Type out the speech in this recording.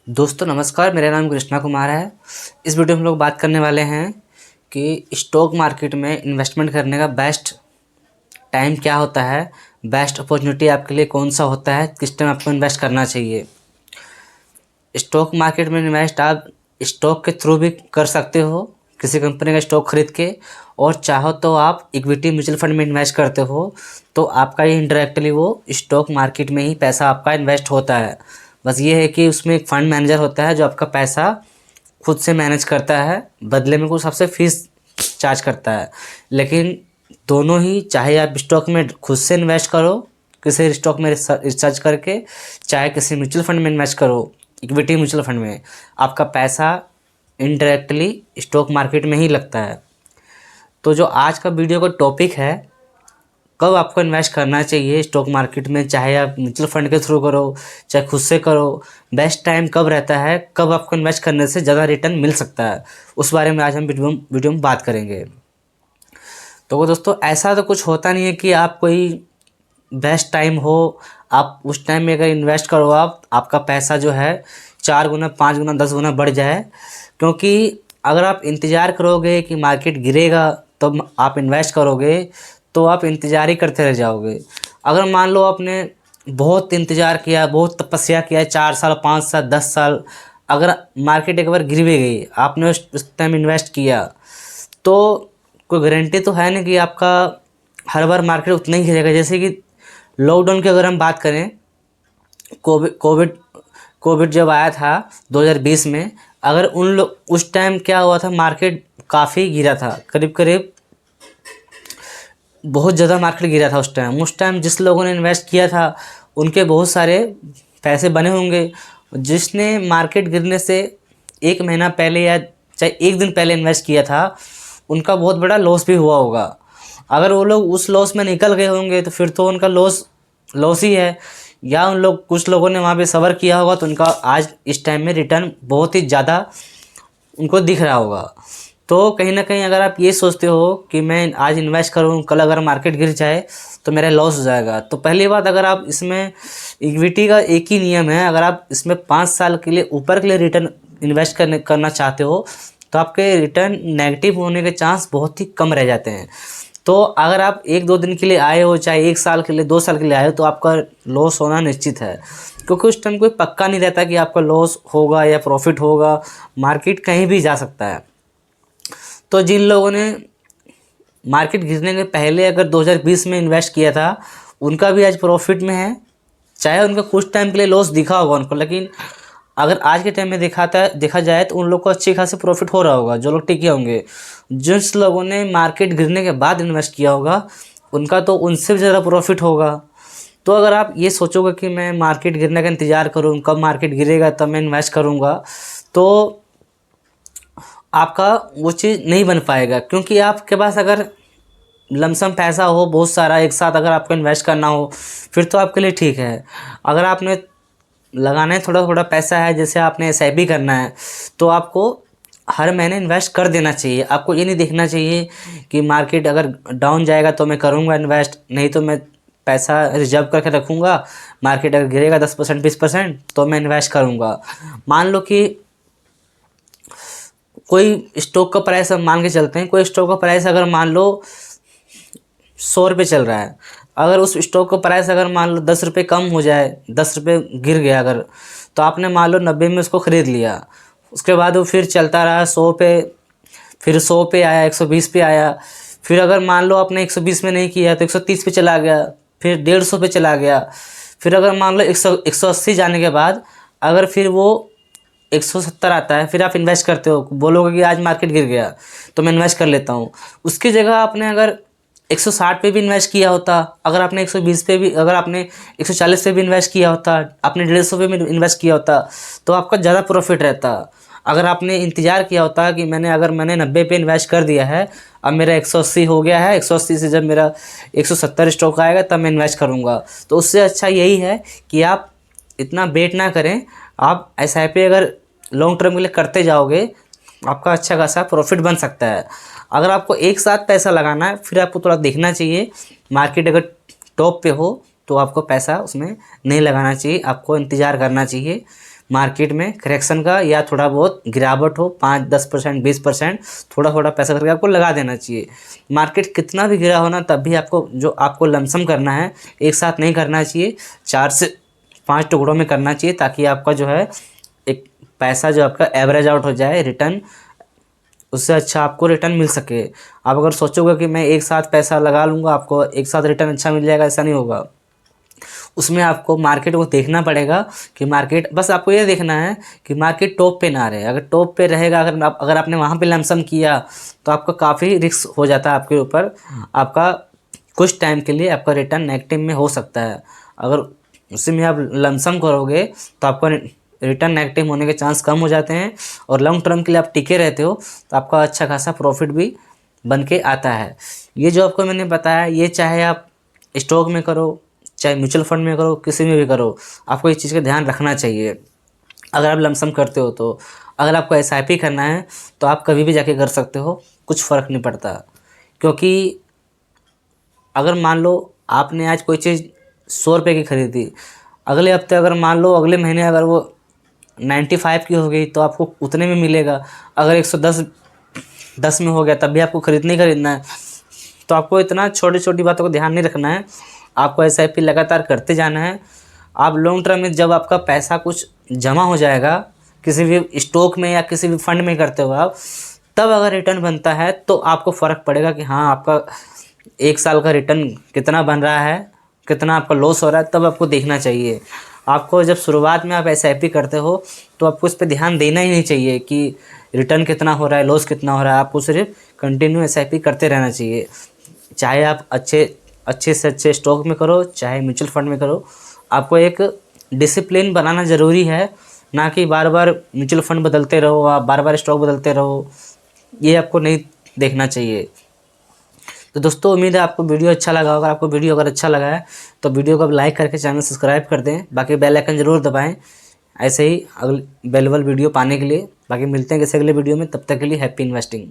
दोस्तों नमस्कार, मेरा नाम कृष्णा कुमार है। इस वीडियो में हम लोग बात करने वाले हैं कि स्टॉक मार्केट में इन्वेस्टमेंट करने का बेस्ट टाइम क्या होता है, बेस्ट अपॉर्चुनिटी आपके लिए कौन सा होता है, किस टाइम आपको इन्वेस्ट करना चाहिए। स्टॉक मार्केट में इन्वेस्ट आप स्टॉक के थ्रू भी कर सकते हो, किसी कंपनी का स्टॉक खरीद के, और चाहो तो आप इक्विटी म्यूचुअल फंड में इन्वेस्ट करते हो तो आपका ये इनडायरेक्टली वो स्टॉक मार्केट में ही पैसा आपका इन्वेस्ट होता है। बस ये है कि उसमें एक फ़ंड मैनेजर होता है जो आपका पैसा खुद से मैनेज करता है, बदले में कुछ आपसे फीस चार्ज करता है। लेकिन दोनों ही, चाहे आप स्टॉक में खुद से इन्वेस्ट करो किसी स्टॉक में रिसर्च करके, चाहे किसी म्यूचुअल फंड में इन्वेस्ट करो इक्विटी म्यूचुअल फंड में, आपका पैसा इनडायरेक्टली स्टॉक मार्केट में ही लगता है। तो जो आज का वीडियो का टॉपिक है, कब आपको इन्वेस्ट करना चाहिए स्टॉक मार्केट में, चाहे आप म्यूचुअल फंड के थ्रू करो चाहे खुद से करो, बेस्ट टाइम कब रहता है, कब आपको इन्वेस्ट करने से ज़्यादा रिटर्न मिल सकता है, उस बारे में आज हम वीडियो में बात करेंगे। तो दोस्तों, ऐसा तो कुछ होता नहीं है कि आप कोई बेस्ट टाइम हो, आप उस टाइम में अगर इन्वेस्ट करो आपका पैसा जो है 4 गुना 5 गुना 10 गुना बढ़ जाए। क्योंकि अगर आप इंतज़ार करोगे कि मार्केट गिरेगा तब आप इन्वेस्ट करोगे तो आप इंतज़ार ही करते रह जाओगे। अगर मान लो आपने बहुत इंतज़ार किया, बहुत तपस्या किया, 4 साल 5 साल 10 साल, अगर मार्केट एक बार गिर भी गई, आपने उस टाइम इन्वेस्ट किया, तो कोई गारंटी तो है नहीं कि आपका हर बार मार्केट उतना ही गिरेगा। जैसे कि लॉकडाउन की अगर हम बात करें, कोविड जब आया था 2020 में, अगर उस टाइम क्या हुआ था, मार्केट काफ़ी गिरा था, करीब करीब बहुत ज़्यादा मार्केट गिरा था उस टाइम जिस लोगों ने इन्वेस्ट किया था उनके बहुत सारे पैसे बने होंगे। जिसने मार्केट गिरने से 1 महीना पहले या चाहे 1 दिन पहले इन्वेस्ट किया था, उनका बहुत बड़ा लॉस भी हुआ होगा। अगर वो लोग उस लॉस में निकल गए होंगे तो फिर तो उनका लॉस ही है, या कुछ लोगों ने वहाँ पे सब्र किया होगा तो उनका आज इस टाइम में रिटर्न बहुत ही ज़्यादा उनको दिख रहा होगा। तो कहीं ना कहीं अगर आप ये सोचते हो कि मैं आज इन्वेस्ट करूँ, कल अगर मार्केट गिर जाए तो मेरा लॉस हो जाएगा, तो पहली बात, अगर आप इसमें इक्विटी का एक ही नियम है, अगर आप इसमें 5 साल के लिए ऊपर के लिए रिटर्न इन्वेस्ट करना चाहते हो तो आपके रिटर्न नेगेटिव होने के चांस बहुत ही कम रह जाते हैं। तो अगर आप 1-2 दिन के लिए आए हो, चाहे 1 साल के लिए 2 साल के लिए आए हो, तो आपका लॉस होना निश्चित है। क्योंकि उस टाइम कोई पक्का नहीं रहता कि आपका लॉस होगा या प्रॉफिट होगा, मार्केट कहीं भी जा सकता है। तो जिन लोगों ने मार्केट गिरने के पहले अगर 2020 में इन्वेस्ट किया था, उनका भी आज प्रॉफिट में है, चाहे उनका कुछ टाइम के लिए लॉस दिखा होगा उनको, लेकिन अगर आज के टाइम में देखा जाए तो उन लोग को अच्छी खासी प्रॉफिट हो रहा होगा, जो लोग टिके होंगे। जिस लोगों ने मार्केट गिरने के बाद इन्वेस्ट किया होगा उनका तो उनसे भी ज़्यादा प्रॉफिट होगा। तो अगर आप ये सोचोगे कि मैं मार्केट गिरने का इंतज़ार करूँ, कब मार्केट गिरेगा तब मैं इन्वेस्ट करूँगा, तो आपका वो चीज़ नहीं बन पाएगा। क्योंकि आपके पास अगर लमसम पैसा हो बहुत सारा एक साथ अगर आपको इन्वेस्ट करना हो, फिर तो आपके लिए ठीक है। अगर आपने लगाना है थोड़ा थोड़ा पैसा है, जैसे आपने एसआईपी करना है, तो आपको हर महीने इन्वेस्ट कर देना चाहिए। आपको ये नहीं देखना चाहिए कि मार्केट अगर डाउन जाएगा तो मैं करूँगा इन्वेस्ट, नहीं तो मैं पैसा रिजर्व करके रखूँगा, मार्केट अगर गिरेगा 10% 20% तो मैं इन्वेस्ट करूँगा। मान लो कि कोई स्टॉक का प्राइस, हम मान के चलते हैं, कोई स्टॉक का प्राइस अगर मान लो 100 रुपये चल रहा है, अगर उस स्टॉक का प्राइस अगर मान लो 10 रुपये कम हो जाए, 10 रुपये गिर गया अगर, तो आपने मान लो 90 में उसको ख़रीद लिया, उसके बाद वो फिर चलता रहा 100 पे, फिर 100 पे आया, 120 पे आया, फिर अगर मान लो आपने 120 में नहीं किया तो 130 पे चला गया, फिर 150 पे चला गया, फिर अगर मान लो 180 जाने के बाद अगर फिर वो 170 आता है, फिर आप इन्वेस्ट करते हो, बोलोगे कि आज मार्केट गिर गया तो मैं इन्वेस्ट कर लेता हूँ। उसकी जगह आपने अगर 160 पे भी इन्वेस्ट किया होता, अगर आपने 120 पे भी, अगर आपने 140 पे भी इन्वेस्ट किया होता, आपने 150 पे भी इन्वेस्ट किया होता, तो आपका ज़्यादा प्रॉफिट रहता। अगर आपने इंतज़ार किया होता कि मैंने 90 पे इन्वेस्ट कर दिया है, अब मेरा 180 हो गया है, 180 से जब मेरा 170 स्टॉक आएगा तब मैं इन्वेस्ट करूँगा, तो उससे अच्छा यही है कि आप इतना वेट ना करें। आप एसआईपी अगर लॉन्ग टर्म के लिए करते जाओगे, आपका अच्छा खासा प्रॉफिट बन सकता है। अगर आपको एक साथ पैसा लगाना है, फिर आपको थोड़ा देखना चाहिए, मार्केट अगर टॉप पे हो तो आपको पैसा उसमें नहीं लगाना चाहिए, आपको इंतज़ार करना चाहिए। मार्केट में करेक्शन का या थोड़ा बहुत गिरावट हो 5-10% 20%, थोड़ा थोड़ा पैसा करके आपको लगा देना चाहिए। मार्केट कितना भी गिरा हो ना, तब भी आपको जो आपको लमसम करना है एक साथ नहीं करना चाहिए, 4 से 5 टुकड़ों में करना चाहिए, ताकि आपका जो है एक पैसा जो आपका एवरेज आउट हो जाए, रिटर्न उससे अच्छा आपको रिटर्न मिल सके। आप अगर सोचोगे कि मैं एक साथ पैसा लगा लूँगा आपको एक साथ रिटर्न अच्छा मिल जाएगा, ऐसा नहीं होगा। उसमें आपको मार्केट को देखना पड़ेगा कि मार्केट, बस आपको ये देखना है कि मार्केट टॉप पे ना रहे। अगर टॉप पे रहेगा, अगर आपने वहाँ पे लमसम किया तो आपका काफ़ी रिस्क हो जाता है आपके ऊपर। आपका कुछ टाइम के लिए आपका रिटर्न नेगेटिव में हो सकता है। अगर उसी में आप लमसम करोगे तो आपका रिटर्न नेगेटिव होने के चांस कम हो जाते हैं, और लॉन्ग टर्म के लिए आप टिके रहते हो तो आपका अच्छा खासा प्रॉफिट भी बन के आता है। ये जो आपको मैंने बताया, ये चाहे आप स्टॉक में करो, चाहे म्यूचुअल फंड में करो, किसी में भी करो, आपको इस चीज़ का ध्यान रखना चाहिए। अगर आप लमसम करते हो तो, अगर आपको एसआईपी करना है तो आप कभी भी जाके कर सकते हो, कुछ फ़र्क नहीं पड़ता। क्योंकि अगर मान लो आपने आज कोई चीज़ 100 रुपये की खरीदी, अगले हफ्ते अगर मान लो अगले महीने अगर वो 95 की हो गई तो आपको उतने में मिलेगा। अगर 110 में हो गया तब भी आपको खरीदना है। तो आपको इतना छोटी छोटी बातों को ध्यान नहीं रखना है, आपको एसआईपी लगातार करते जाना है। आप लॉन्ग टर्म में जब आपका पैसा कुछ जमा हो जाएगा किसी भी स्टॉक में या किसी भी फंड में करते हो आप, तब अगर रिटर्न बनता है तो आपको फ़र्क पड़ेगा कि हाँ आपका 1 साल का रिटर्न कितना बन रहा है, कितना आपका लॉस हो रहा है, तब आपको देखना चाहिए। आपको जब शुरुआत में आप एसआईपी करते हो तो आपको इस पे ध्यान देना ही नहीं चाहिए कि रिटर्न कितना हो रहा है, लॉस कितना हो रहा है। आपको सिर्फ कंटिन्यू एसआईपी करते रहना चाहिए, चाहे आप अच्छे से अच्छे स्टॉक में करो, चाहे म्यूचुअल फंड में करो। आपको एक डिसिप्लिन बनाना ज़रूरी है, ना कि बार बार म्यूचुअल फंड बदलते रहो, आप बार बार स्टॉक बदलते रहो, ये आपको नहीं देखना चाहिए। तो दोस्तों उम्मीद है आपको वीडियो अच्छा लगा होगा। आपको वीडियो अगर अच्छा लगा है तो वीडियो को आप लाइक करके चैनल सब्सक्राइब कर दें, बाकी बेल आइकन ज़रूर दबाएं ऐसे ही अगले अवेलेबल वीडियो पाने के लिए। बाकी मिलते हैं किसी अगले वीडियो में, तब तक के लिए हैप्पी इन्वेस्टिंग।